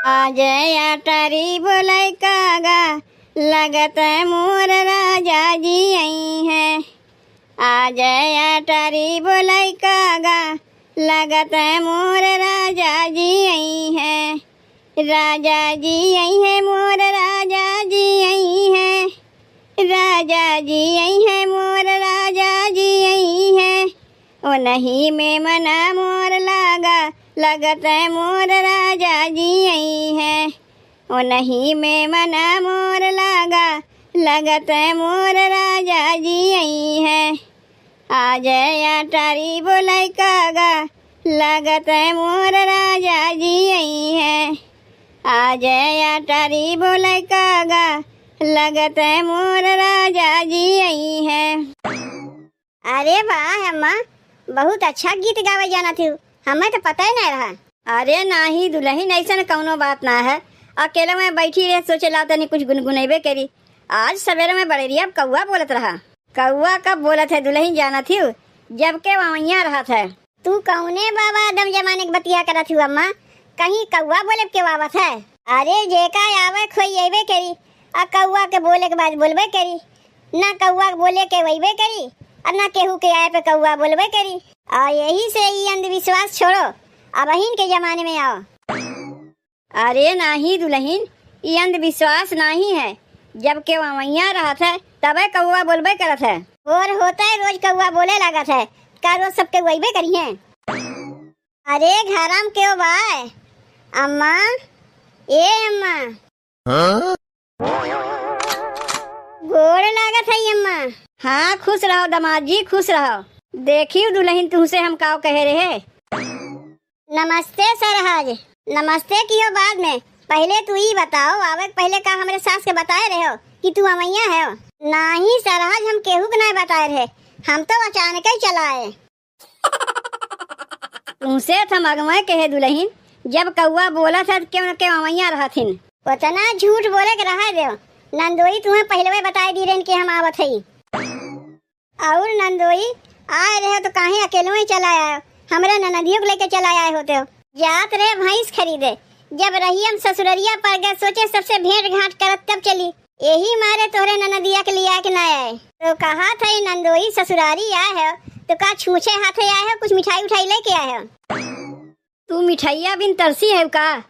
आज अटारी बोलै कागा लगत मोर राजा जी आई है। आज अटारी बोलै कागा लगत मोर राजा जी आई है। राजा जी आई है मोर राजा जी आई है। राजा जी आई है मोर राजा जी आई है। ओ नहीं में मना मोर लागा लगत मोर राजा जी आई है। ओ नहीं में मना मोर लागा लगत मोर राजा जी आई है। आज अटारी बोलै कागा लगत मोर राजा जी आई है। आज अटारी बोलै कागा लगत मोर राजा जी आई है। अरे वाह अम्मा, बहुत अच्छा गीत गावे जाना थी, हमें तो पता ही नहीं रहा। अरे नाही दुल्हन, ऐसा कौनो बात ना है। अकेले में बैठी रहे सोचे ला तनी कुछ गुनगुनेबे करी। आज सवेरे में बड़ेरी अब कौआ बोलत रहा। कौआ कब बोलत है दुल्हन जाना थी, जबके वहाँ रहा था। तू कौने बाबा दम जमाने की बतिया करत थी अम्मा, कहीं कौआ बोले के बाबत है। अरे जेका आवे खोई अबे करी, आ कौआ के बोले के बाद बोलबे करी। ना कौआ बोले के वहीबे करी और ना केहू के आए पे कौआ बोलबे करी। और यही से ये अंधविश्वास छोड़ो, अब अहिन के जमाने में आओ। अरे नहीं दुल्हन, ये अंधविश्वास नहीं है, जबकि वहाँ रहा था तबे कौआ बोलबे करत है। और होता है रोज कौआ बोले लागत है, का रोज सबके वहीबे करी है। अरे घरम क्यों बाय अम्मा, ए अम्मा। हाँ? गोड़ लागत है अम्मा। हाँ खुश रहो दामाद जी, खुश रहो। देखियो दुल्हन तुमसे हम काव कहे रहे। नमस्ते सरहज। नमस्ते कियो बाद में, पहले तू ही बताओ, आवे पहले का हमारे सास के बताए रहे हो कि तू अमैया है। नहीं सरहज, हम केहू के नहीं बताए रहे, हम तो अचानक ही चला आए। तुमसे थम अगमय कहे दुल्हन, जब कौआ बोला था क्यों न क्यों अमैया रहा थिन। उतना झूठ बोले के रहा दे। नंदोई तुम्हें पहले बताए दी रहे कि हम आवत है। और नंदोई आए रहे तो काहे अकेले ही चला आए, हमरा ननदियों को लेके चला आए होते हो। जात रहे भैंस खरीदे, जब रही हम ससुररिया पर गए, सोचे सबसे भेंट घाट करत तब चली। यही मारे तोहरे ननदिया के लिए के ना आए। तो कहा था नंदोई ससुरारी आए है तो का छूछे हाथे आए है, कुछ मिठाई उठाई लेके आए है। तू मिठाइया बिन तरसी है का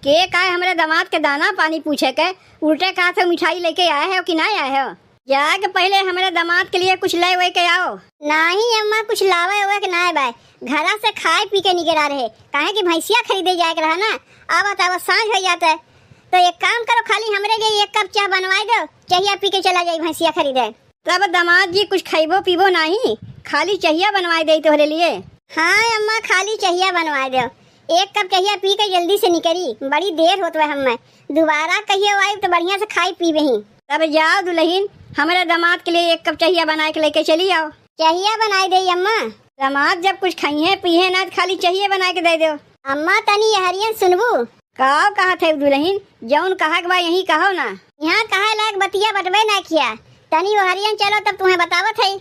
का हमारे दामाद के दाना पानी पूछे के उल्टे कहा था मिठाई लेके आए हो कि ना आए हो। जाके पहले हमारे दामाद के लिए कुछ ले वे के आओ। नहीं अम्मा, कुछ लावे हुए के ना भाई, घरा से खाए पी के निकल आ रहे, काहे कि भैंसिया खरीदे जाए के रहा ना। आवत आवत सांझ हो जाता है, तो एक काम करो, खाली हमरे लिए एक कप चाय बनवाई दो, चाहिया पी के चला जाए भैंसिया खरीदे। तब दामाद जी कुछ खाइबो पीबो नहीं, खाली चाहिया बनवाई दे तोहरे लिए। हाँ अम्मा, खाली चाहिया बनवाई दो, एक कप चाहिया पी के जल्दी से निकली, बड़ी देर होत है। हमें दोबारा कहिए आई तो बढ़िया से खाई पीबे ही। तब जाओ दुल्हन, हमारे दामाद के लिए एक कप चाहिया बना के लेके चली आओ। चाहिया बनाई दे अम्मा। दामाद जब कुछ खाइए पीए ना, खाली चाहिए बना के दे दो। अम्मा तनी हरियन सुनबू। कहो कहा थे दुल्हन, जौन कहा के बा यही कहो ना। यहाँ कहा लायक बतिया बटबे ना किया, तनी वो हरियन चलो तब तुम्हें बतावत है।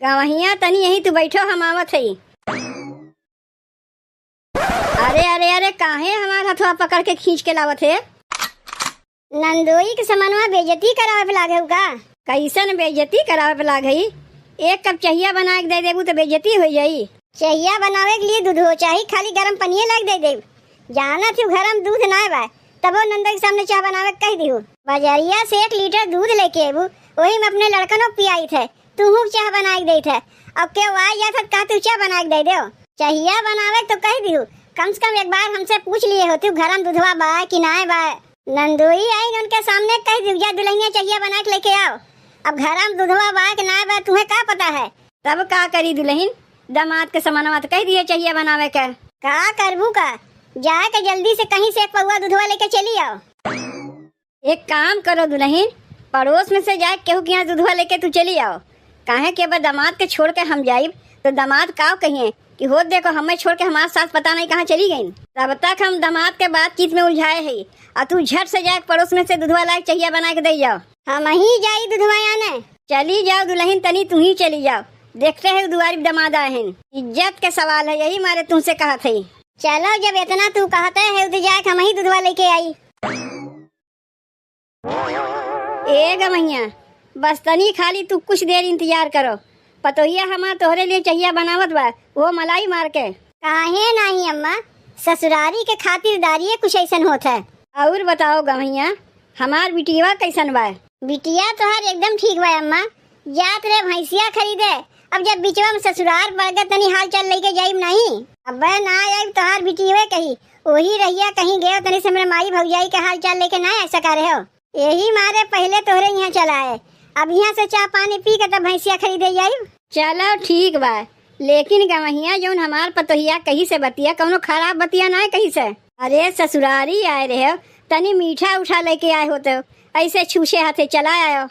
गवहिया तनी यही तू बैठो, हम आवत है। अरे अरे अरे, काहे हमारा हथवा पकड़ के खींच के लावत है। नंदोई के समनवा बेइज्जती करावे पे लागे का। कैसन बेइज्जती करावे पे लागे? एक कप चाहिया बना के दे देबू तो बेइज्जती हो जाई। चाहिया बनावे के लिए दूध हो चाहिए, खाली गरम पनिया लग दे देब। जाना थी घर में दूध ना बा, तबो नंदोई के सामने चाय बनावे कह दियो। बाजारिया से 1 लीटर दूध लेके आबू, वही में अपने लड़कनों पियाई थे, तू चाय बना के दे थे। अब के आ जात का तू चाय बना के दे दो। चाहिया बनावे तो कह दियो, कम से कम एक बार हमसे पूछ लिए होती घर में दूधवा बा कि ना बा। नंदोई आई उनके सामने कह दी जा दुल्हनिया चाहिए बना के लेके आओ। अब घर में दूधवा बा कि ना बा तुम्हें क्या पता है। तब का करी दुल्हन, दामाद के समानवा तो कह दिए चाहिए बनावे का करबू का। जाए के जल्दी से कहीं से एक पौवा दूधवा लेके चली आओ। एक काम करो दुल्हन, पड़ोस में से जाए केहू के यहाँ दूधवा लेके तू चली आओ। काहे कि अब दामाद के छोड़ के हम जाइब तो दामाद का कहिए कि हो देखो हमें छोड़ के हमारे साथ पता नहीं कहाँ चली गई। तब तक हम दामाद के बातचीत में उलझाए है, और तू झट से जाए पड़ोस में से दूधवा लायक चाहिए बना के दे जाओ। हम ही जाई दूधवा आने। चली जाओ दुल्हन, तनी तुम ही चली जाओ, देखते है दुआरी दामाद आए हैं। इज्जत के सवाल है, यही मारे तुमसे कहा थी। चलो जब इतना तू कहते है तो जाके हम ही दूधवा लेके आई। ए गमैया बस तनी खाली तू कुछ देर इंतजार करो, पतोहिया हमार तोहरे लिए चाहिए बनावत बा, वो मलाई मार के। काहे नहीं अम्मा, ससुरारी के खातिरदारी कुछ ऐसा होता है। और बताओ गमैया हमार बिटिया कैसन बा? बिटिया तोहर एकदम ठीक बा अम्मा, जात रे भैंसिया खरीदे। अब जब बिचवा में ससुराल बढ़ गए तनी हाल चाल लेके जाइब नहीं। अब ना आइब तोहार बिटिया कही वही रहिया कहीं गए तनी से मेरे माई भौजाई के हाल चाल लेके ना आ सका रहे हो, यही मारे पहले तोहरे यहाँ चला है। अब यहाँ से चाय पानी पी के तब भैंसिया खरीदे जाइब। चलो ठीक बा, लेकिन गमैया जौन हमार पतोहिया कहीं से बतिया कौनो खराब बतिया ना कहीं से। अरे ससुरारी आए रहे तनी मीठा उठा लेके आए होते, ऐसे छूछे हाथे चला आयो।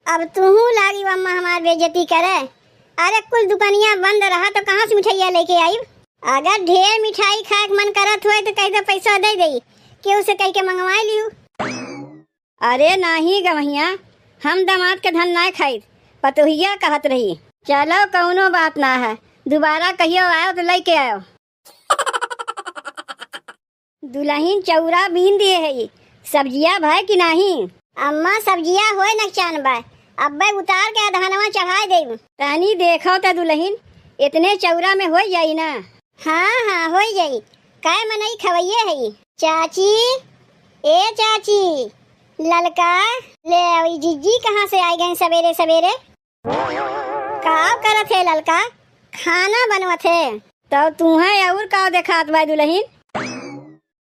अब तू लागी अम्मा हमार बेइज्जती करे। अरे कुल दुकानियां बंद रहा तो कहाँ से मिठाइया लेके आई? अगर ढेर मिठाई खाए मन करत हुए तो कहीं तो पैसा दे दे कि उसे कह के मंगवा लियो। अरे नहीं गमैया हम दामाद के धन ना खाई, पतोहिया कहत रही। चलो कौनो बात ना है, दोबारा कहियो आयो तो लेके आयो। दुल्हन चौरा बीन दिए है, सब्जिया भाई कि नहीं? अम्मा सब्जिया होए नकचान बा, अब उतार के धनवा चढ़ाई दे। तनी देखो तो दुल्हन इतने चौरा में हो जाई ना? हाँ हाँ हो जाई, काय मनई खवैये है। चाची ए चाची, ललका ले आई। जीजी कहाँ से आई गए सवेरे सवेरे? का करत है ललका? खाना बनवत है। तो तुम्हें और का देखात बा दुल्हन?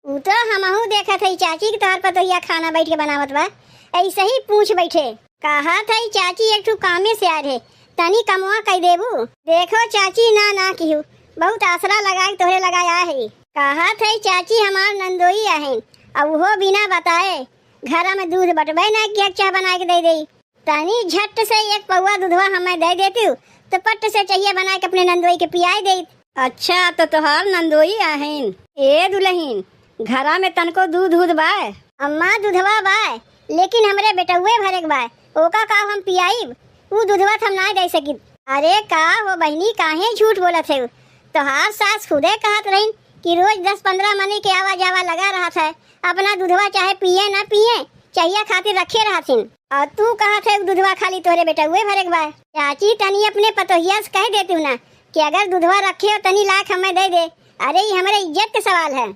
उ तो हमहू देखत है चाची की तोहर पतोहिया खाना बैठ के बनावत बा, ऐसे ही पूछ बैठे। कहा था चाची एक ठू कामे से आ रहे, तनी कमवा कह देबू। देखो चाची ना ना किहू, बहुत आसरा लगा तोहरे लगाया है। कहा था चाची हमार नंदोई आहें, अब वो बिना बताए घर में दूध बटबे ना कि चाय बना के दे दे। तनी झट से एक पौवा दूधवा हमें दे देती तो पट से चाहिए बना के अपने नंदोई के पियाई दे। अच्छा तो तोहार नंदोई आहें। ए दुल्हन घरा में तनको दूध दूध बाय? अम्मा दूधवा बाय, लेकिन हमरे बेटुए भरे के बाय, ओका का हम पियाईब? ऊ दूधवा हम ना दे सकी। अरे का हो बहनी काहे झूठ बोलत है? तोहार सास खुदे कहत रही कि रोज 10-15 मनी के आवा जावा लगा रहा था, अपना दूधवा चाहे पिए ना पिए चाहिए खातिर रखे रहथिन, और तू कहत है दूधवा खाली तोरे बेटुए भरे के बाय। चाची तनी अपने पतोहिया से कह देती ना कि अगर दूधवा रखे हो तनी लाख हमें दे दे। अरे ये हमारे इज्जत के सवाल है।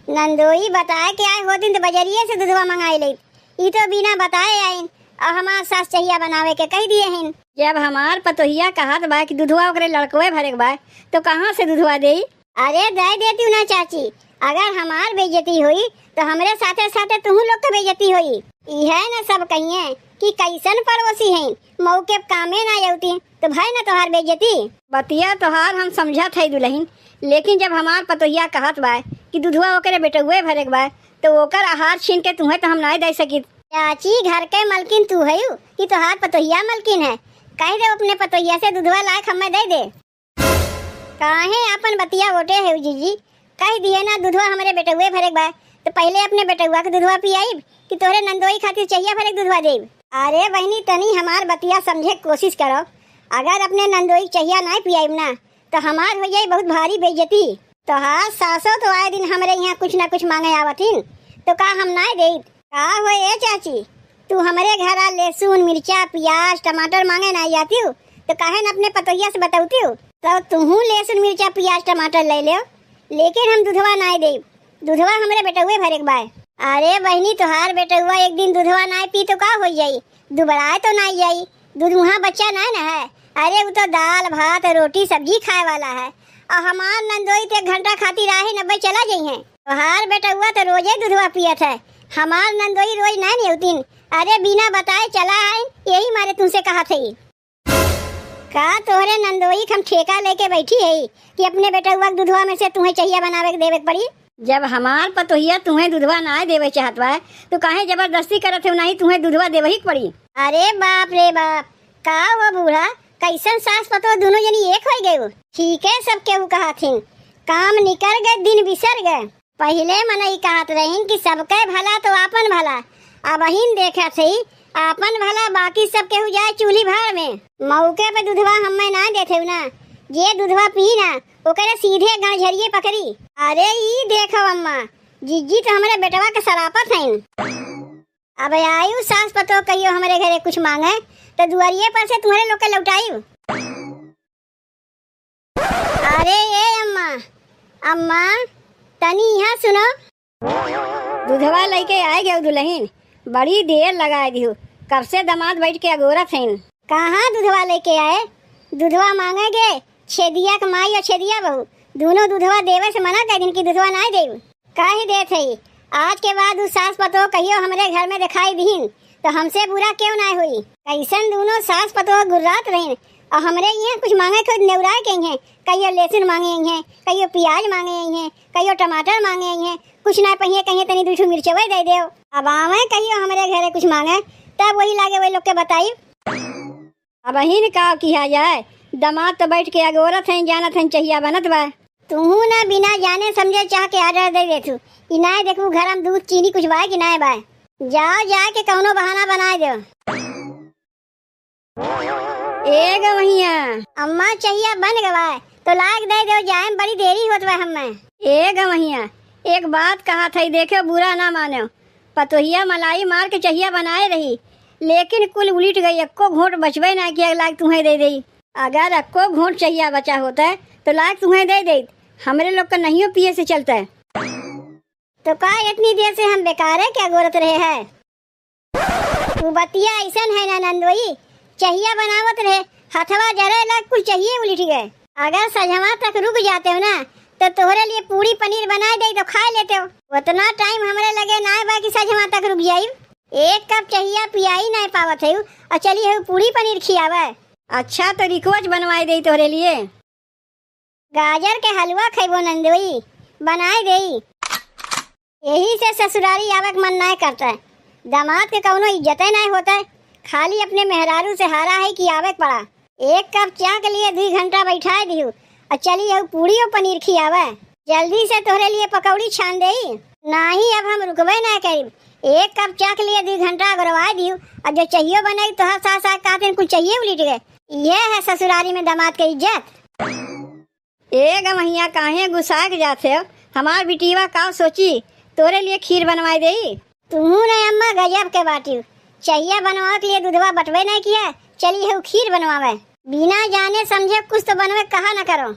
नंदोई बताए के आए हो दिन तो बजरिए से दूधवा मंगाई ले, ई तो बिना बताए आइन और हमार सास चाहिए बनावे के कह दिए हैं। जब हमार पतोहिया कहत बा कि दूधवा ओकरे लड़कोए भरे के बा तो कहाँ से दूधवा दे? अरे दे देती ना चाची, अगर हमार बेइज्जती हुई तो हमरे साथे साथे तुम लोग के बेइज्जती हुई। यह न सब कहिए कि कैसन पड़ोसी हैं, मौके कामे ना आउती तो भाई ना तोहार बेइज्जती। बतिया तोहार हम समझा थे दुल्हन, लेकिन जब हमार पतोहिया कहत बा कि दूधवा ओकरे बेटुए भरे के बा तो ओकर आहार छीन के तुम्हें तो हम ना दे सकी। चाची घर के मलकिन तू है कि तोहार पतोहिया मलकिन है? कह दे अपने पतोहिया से दूधवा लाख हमें दे दे। काहे अपन बतिया ओटे है जीजी, कह दिए ना दूधवा हमारे बेटुए भरे के बा तो पहले अपने बेटुआ के दूधवा पियाईब कि तोरे नंदोई खातिर चाहिए भरे दूधवा देब। अरे बहनी तनी हमार बतिया समझे कोशिश करो, अगर अपने नंदोई चाहिए ना पियाईब ना तो हमार हो जाए बहुत भारी बेइज्जती। तो हाँ सासो तो आए दिन हमारे यहाँ कुछ ना कुछ मांगे आवतिन तो का हम ना दे? का हो ए चाची, तू हमारे घर लहसुन मिर्चा प्याज टमाटर मांगे ना आती हो तो काहे न अपने पतोहिया से बताती हो? तो तू लहसुन मिर्चा प्याज टमाटर ले ले, लेकिन हम दूधवा ना दे, दूधवा हमारे बेटुए भरे के बाय। अरे बहनी तोहार बेटुआ एक दिन दूधवा ना पी तो का हो जाई? दुबराए तो ना जाई, दूध मुहा बच्चा ना ना है। अरे वो तो दाल भात रोटी सब्जी खाए वाला है, और हमार नंदोई ते घंटा खातिर आए 90 चला जाई है। तोहार बेटुआ तो रोजे दूधवा पियत है, हमार नंदोई रोज ना न्योतिन। अरे बिना बताए चला आए, यही मारे तुमसे कहा थी। का तोहरे नंदोई हम ठेका लेके बैठी है कि अपने बेटुआ के दूधवा में से तुम्हें चाहिए बनावे के देवे के पड़ी? जब हमार पतोहिया तुम्हें दूधवा ना देवे चाहत बा तो काहे जबरदस्ती करत है? नहीं तुम्हें दूधवा देवे ही पड़ी। अरे बाप रे बाप, का वो बूढ़ा कैसन सास पतो दोनों जनी एक हो गए? ठीक है सब केहू कहथिन, काम निकल गए दिन बिसर गए। पहले मनई कहत रहीन कि सबके भला तो आपन भला, अब अहिन देखा थी आपन भला बाकी सब केहू जाए चूल्ही भाड़ में। मौके पे दूधवा हमें ना देते ना जे दूधवा पी ना ओकरे सीधे गांझरिए पकड़ी। अरे ई देखो अम्मा, जीजी तो हमारे बेटवा के सरापत हैं। अब आयु सास पतो कहियो हमारे घरे कुछ मांगे तो दुआरिये पर से तुम्हारे लोग के लौटायु। अरे ये अम्मा, अम्मा तनी यहाँ सुनो। दूधवा लेके आए गए दुल्हन, बड़ी देर लगाए दियो, कब से दामाद बैठ के अगोरत हैं। कहाँ दूधवा लेके आए? दूधवा मांगेगे छेदिया के माई और छेदिया बहू दोनों दूधवा देवे से मना कर दिन की दूधवा ना देव। काहे देत है? आज के बाद उस सास पतो कहियो हमारे घर में दिखाई दीन तो हमसे बुरा क्यों ना हुई। कैसन दोनों सास पतो गुर्रात रहीन और हमरे यहाँ कुछ मांगे खुद नेवराए कहीं हैं। कहियो लहसुन मांगे हैं, कहियो प्याज मांगे हैं, कहियो टमाटर मांगे हैं, कुछ ना पहिए कहीं तनी दूसरी मिर्चवा दे दो। अब आवे कहियो हमारे घरे कुछ मांगे तब वही लागे वही लोग के बताई। अब अहीन का किया जाए, दामाद तो बैठ के अगोरत हैं, जानत हैं चाहिए बनत बा। तू ना बिना जाने समझे चाह के आर्डर दे देतू कि ना देखू घर हम दूध चीनी कुछ बाय कि ना बाय। जाओ जाके कौनो बहाना बनाए दो। ए गवैया, अम्मा चाहिए बन गवाए तो लाग दे दो, जाए बड़ी देरी होत बा हमें। ए गवैया, एक बात कहा था, देखो बुरा ना मानो, पतोहिया मलाई मार के चाहिए बनाए रही लेकिन कुल उलट गई, अक्को घोट बचबे ना किया, लाग तुम्हें दे दी। अगर अक्को घोट चाहिए बचा होता है तो लाग तुम्हें दे दे, हमरे लोग का नहीं पिए से चलता है। तो का इतनी देर से हम बेकार है क्या गोरत रहे है? तू बतिया ऐसा है ना नंदोई, चाहिए बनावत रहे हथवा जरे लग कुछ चाहिए उलट गए। अगर सजवा तक रुक जाते हो ना तो तोहरे लिए पूरी पनीर बना दे तो खा लेते हो। उतना टाइम हमारे लगे ना बाकी सजवा तक रुक जाई। एक कप चाहिए पियाई नहीं पावत है और चली है पूरी पनीर खियावे। अच्छा तो रिकवच बनवाई दे तोहरे लिए। गाजर के हलवा खेबो नंदोई, बनाए दे। यही से ससुरारी आवे के मन नहीं करता है, दामाद के कौनो इज्जत नहीं होता है, खाली अपने मेहरारू से हारा है कि आवे पड़ा। एक कप चाय के लिए 2 घंटा बैठा दियो और चली है पूरी और पनीर खियावे। जल्दी से तोहरे लिए पकौड़ी छान दे। नहीं अब हम रुकबे ना करीब, एक कप चाय के लिए 2 घंटा गरवा दियो और जो चाहिए बनाई तो हर साथ साथ कहते कुछ चाहिए उलट गए। ये है ससुरारी में दामाद की इज्जत। ए गवैया, काहे गुस्सा के जाते हो? हमार बिटिया का सोची तोरे लिए खीर बनवाई दे। तू ने अम्मा गजब के बाटी, चाहिए बनवा के लिए दूधवा बटवे नहीं किया, चली है खीर बनवावे। बिना जाने समझे कुछ तो बनवे कहा न करो।